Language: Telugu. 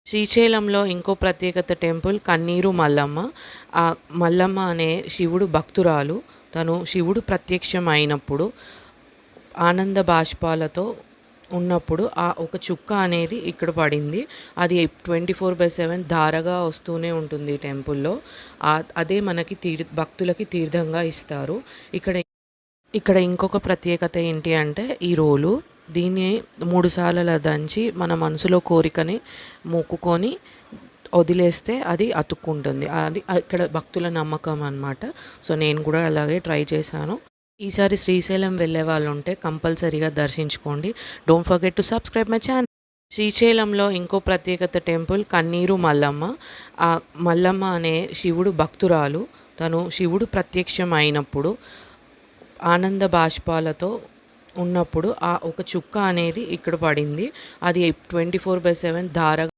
శ్రీశైలంలో ఇంకో ప్రత్యేకత టెంపుల్ కన్నీరు మల్లమ్మ. ఆ మల్లమ్మ అనే శివుడు భక్తురాలు. తను శివుడు ప్రత్యక్షం అయినప్పుడు ఆనంద బాష్పాలతో ఉన్నప్పుడు ఆ ఒక చుక్క అనేది ఇక్కడ పడింది. అది 24/7 ధారగా వస్తూనే ఉంటుంది ఈ టెంపుల్‌లో. అదే మనకి భక్తులకి తీర్థంగా ఇస్తారు. ఇక్కడ ఇక్కడ ఇంకొక ప్రత్యేకత ఏంటి అంటే ఈ రోలు. దీన్ని 3 సార్లు దంచి మన మనసులో కోరికని మొక్కుకొని వదిలేస్తే అది అతుక్కుంటుంది. అది ఇక్కడ భక్తుల నమ్మకం అనమాట. సో, నేను కూడా అలాగే ట్రై చేశాను. ఈసారి శ్రీశైలం వెళ్ళే వాళ్ళుంటే కంపల్సరీగా దర్శించుకోండి. Don't forget to subscribe my channel. శ్రీశైలంలో ఇంకో ప్రత్యేకత టెంపుల్ కన్నీరు మల్లమ్మ. ఆ మల్లమ్మ అనే శివుడు భక్తురాలు. తను శివుడు ప్రత్యక్షం అయినప్పుడు ఆనంద బాష్పాలతో ఉన్నప్పుడు ఆ ఒక చుక్క అనేది ఇక్కడ పడింది. అది 24/7 ధారగా